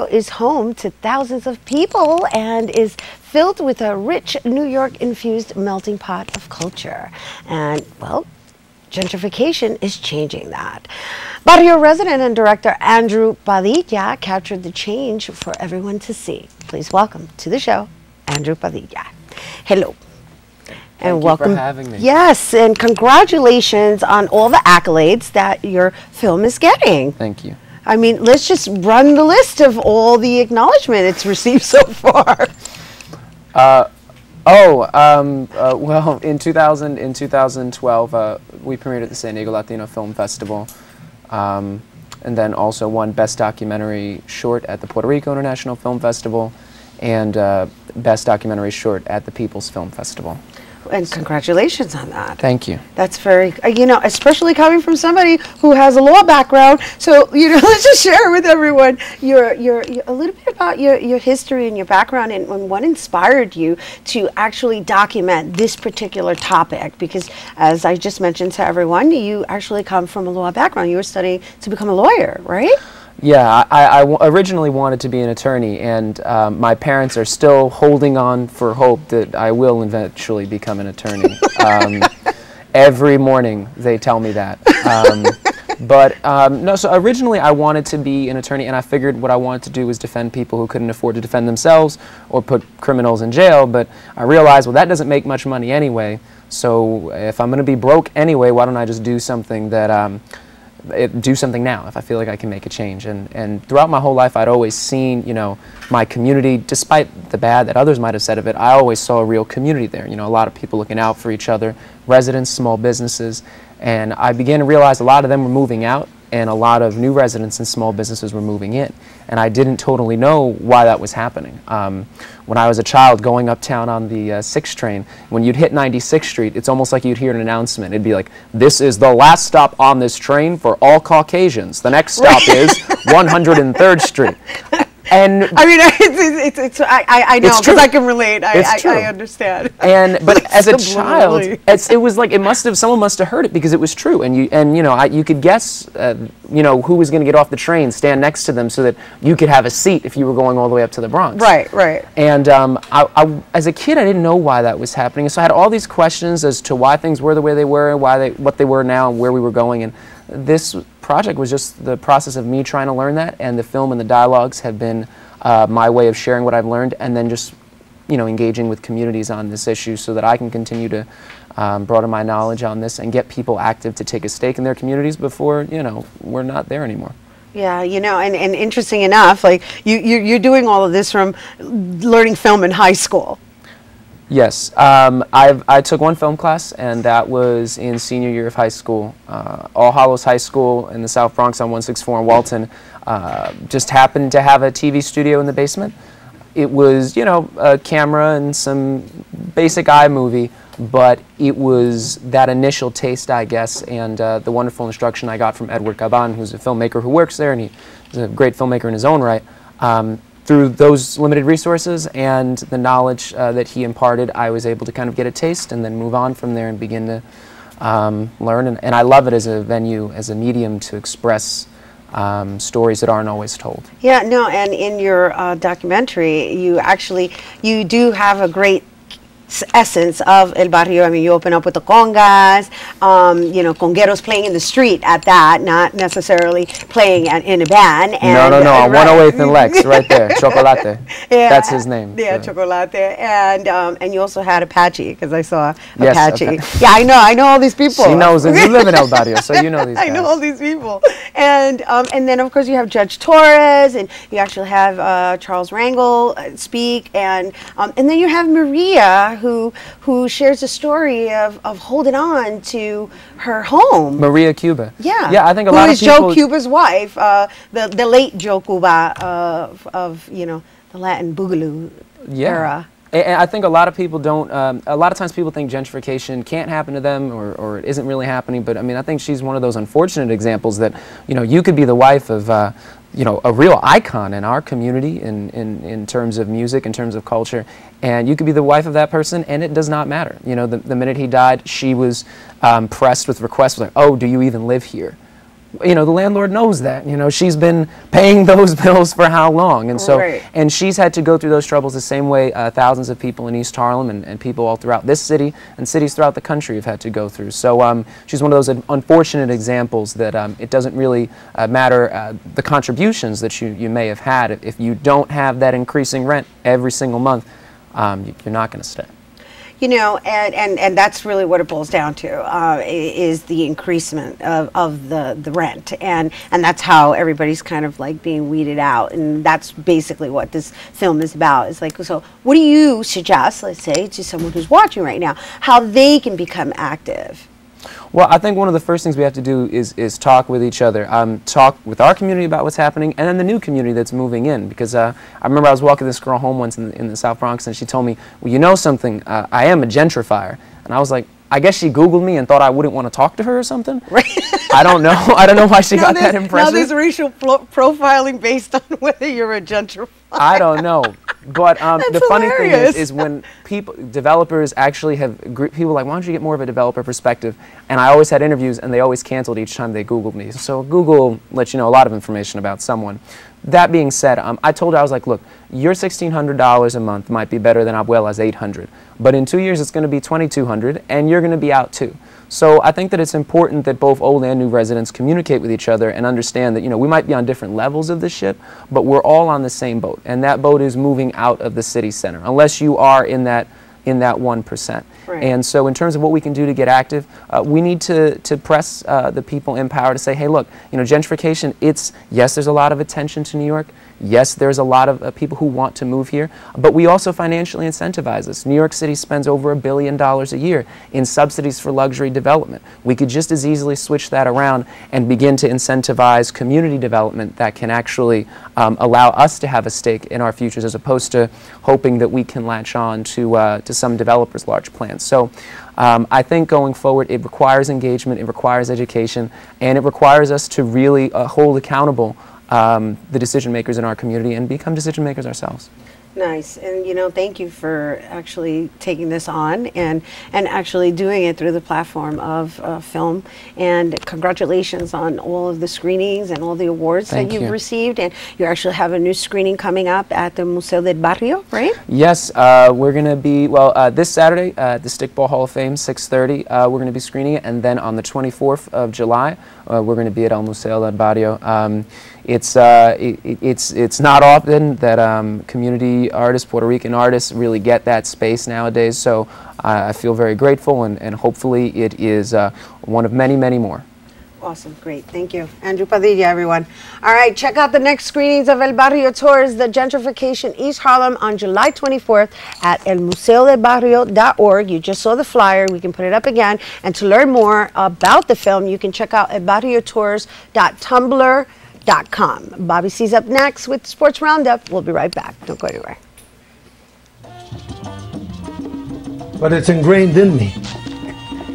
is home to thousands of people and is filled with a rich New York-infused melting pot of culture. And, well, gentrification is changing that. Barrio resident and director Andrew Padilla captured the change for everyone to see. Please welcome to the show, Andrew Padilla. Hello. And welcome. Thank you for having me. Yes, and congratulations on all the accolades that your film is getting. Thank you. I mean, let's just run the list of all the acknowledgement it's received so far. Well, in 2012, we premiered at the San Diego Latino Film Festival, and then also won Best Documentary Short at the Puerto Rico International Film Festival, and Best Documentary Short at the People's Film Festival. And congratulations on that. Thank you. That's very, you know, especially coming from somebody who has a law background. So, you know, let's just share with everyone a little bit about your history and your background and what inspired you to actually document this particular topic. Because as I just mentioned to everyone, you actually come from a law background. You were studying to become a lawyer, right? Yeah, I originally wanted to be an attorney, and my parents are still holding on for hope that I will eventually become an attorney. Every morning they tell me that. No, so originally I wanted to be an attorney, and I figured what I wanted to do was defend people who couldn't afford to defend themselves or put criminals in jail, but I realized, well, that doesn't make much money anyway, so if I'm going to be broke anyway, why don't I just do something that do something now if I feel like I can make a change. And throughout my whole life I'd always seen, you know, my community, despite the bad that others might have said of it, I always saw a real community there. You know, a lot of people looking out for each other, residents, small businesses, and I began to realize a lot of them were moving out and a lot of new residents and small businesses were moving in. And I didn't totally know why that was happening. When I was a child going uptown on the 6 train, when you'd hit 96th Street, it's almost like you'd hear an announcement. It'd be like, "This is the last stop on this train for all Caucasians. The next stop is 103rd Street." And I mean, I know because I can relate. I understand. But as a child, it was like someone must have heard it because it was true. And you know, you could guess, you know, who was going to get off the train, stand next to them, so that you could have a seat if you were going all the way up to the Bronx. Right, right. And as a kid, I didn't know why that was happening, so I had all these questions as to why things were the way they were, what they were now, and where we were going. And this project was just the process of me trying to learn that, and the film and the dialogues have been my way of sharing what I've learned, and then just, you know, engaging with communities on this issue so that I can continue to broaden my knowledge on this and get people active to take a stake in their communities before, you know, we're not there anymore. Yeah, you know, and interesting enough, like you're doing all of this from learning film in high school. Yes, I took one film class, and that was in senior year of high school. All Hallows High School in the South Bronx on 164 in Walton just happened to have a TV studio in the basement. It was, you know, a camera and some basic iMovie, but it was that initial taste, I guess, and the wonderful instruction I got from Edward Caban, who's a filmmaker who works there, and he's a great filmmaker in his own right. Through those limited resources and the knowledge that he imparted, I was able to kind of get a taste and then move on from there and begin to learn. And I love it as a venue, as a medium to express stories that aren't always told. Yeah, no, and in your documentary, you do have a great essence of El Barrio. I mean, you open up with the congas, you know, congueros playing in the street at that, not necessarily playing in a band. And, no, on 108th and Lex, right there, Chocolate. Yeah, that's his name. Yeah, so. Chocolate. And you also had Apache, because I saw Apache. Yes, yeah, I know all these people. She knows, and you live in El Barrio, so you know these guys. I know all these people. And then, of course, you have Judge Torres, and you actually have Charles Rangel speak, and then you have Maria, who shares a story of holding on to her home. Maria Cuba. Yeah. Yeah, I think a lot of people. Who is Joe Cuba's wife, the late Joe Cuba of you know, the Latin Boogaloo era. And I think a lot of people don't, a lot of times people think gentrification can't happen to them or it isn't really happening, but I mean, I think she's one of those unfortunate examples that, you know, you could be the wife of, you know, a real icon in our community in terms of music, in terms of culture, and you could be the wife of that person and it does not matter. You know, the minute he died, she was pressed with requests like, "Oh, do you even live here?" you know, the landlord knows that. You know, she's been paying those bills for how long? And so, Right. and she's had to go through those troubles the same way thousands of people in East Harlem and people all throughout this city and cities throughout the country have had to go through. So she's one of those unfortunate examples that it doesn't really matter the contributions that you may have had. If you don't have that increasing rent every single month, you're not going to stay. You know, and that's really what it boils down to, is the increasement of the rent, and that's how everybody's kind of like being weeded out, and that's basically what this film is about. It's like, so what do you suggest, let's say, to someone who's watching right now, how they can become active? Well, I think one of the first things we have to do is talk with each other, talk with our community about what's happening, and then the new community that's moving in. Because I remember I was walking this girl home once in the South Bronx, and she told me, well, you know something, I am a gentrifier. And I was like, I guess she Googled me and thought I wouldn't want to talk to her or something. Right. I don't know. I don't know why she got that impression. Now there's racial profiling based on whether you're a gentrifier. I don't know. But the funny thing hilarious. is when developers actually have, people are like, why don't you get more of a developer perspective? And I always had interviews, and they always canceled each time they Googled me. So Google lets you know a lot of information about someone. That being said, I told her, I was like, look, your $1,600 a month might be better than Abuela's $800. But in 2 years, it's going to be $2,200, and you're going to be out too. So I think that it's important that both old and new residents communicate with each other and understand that, you know, we might be on different levels of the ship, but we're all on the same boat. And that boat is moving out of the city center, unless you are in that 1%. Right. And so in terms of what we can do to get active, we need to press the people in power to say, hey, look, you know, gentrification, yes, there's a lot of attention to New York. Yes, there's a lot of people who want to move here, but we also financially incentivize this. New York City spends over $1 billion a year in subsidies for luxury development. We could just as easily switch that around and begin to incentivize community development that can actually allow us to have a stake in our futures, as opposed to hoping that we can latch on to some developers' large plans. So I think going forward, it requires engagement, it requires education, and it requires us to really hold accountable the decision makers in our community and become decision makers ourselves. Nice. And, you know, thank you for actually taking this on and actually doing it through the platform of film. And congratulations on all of the screenings and all the awards that you've received. And you actually have a new screening coming up at the Museo del Barrio, right? Yes. We're going to be, well, this Saturday at the Stickball Hall of Fame, 6:30, we're going to be screening it. And then on the 24th of July, we're going to be at El Museo del Barrio. It's not often that community artists, Puerto Rican artists, really get that space nowadays. So I feel very grateful, and hopefully it is one of many, many more. Awesome, great, thank you. Andrew Padilla, everyone. All right, check out the next screenings of El Barrio Tours, the Gentrification East Harlem, on July 24th at elmuseodelbarrio.org. You just saw the flyer, we can put it up again. And to learn more about the film, you can check out elbarriotours.tumblr.com. Bobby C's up next with Sports Roundup. We'll be right back. Don't go anywhere. But it's ingrained in me.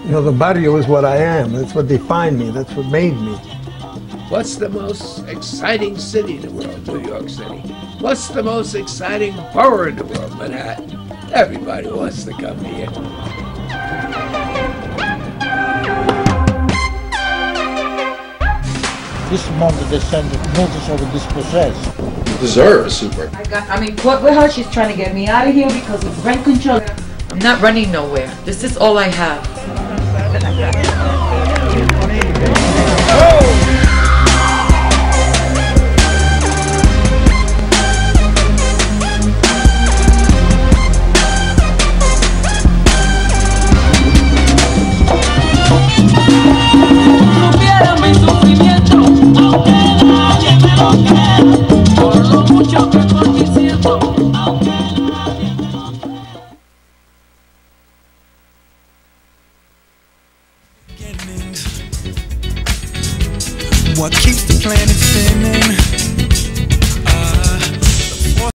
You know, the barrio is what I am. That's what defined me. That's what made me. What's the most exciting city in the world? New York City. What's the most exciting borough in the world? Manhattan. Everybody wants to come here. This month they sent a notice of dispossessed. Deserve a super. What she's trying to get me out of here because of rent control. I'm not running nowhere. This is all I have. What keeps the planet spinning?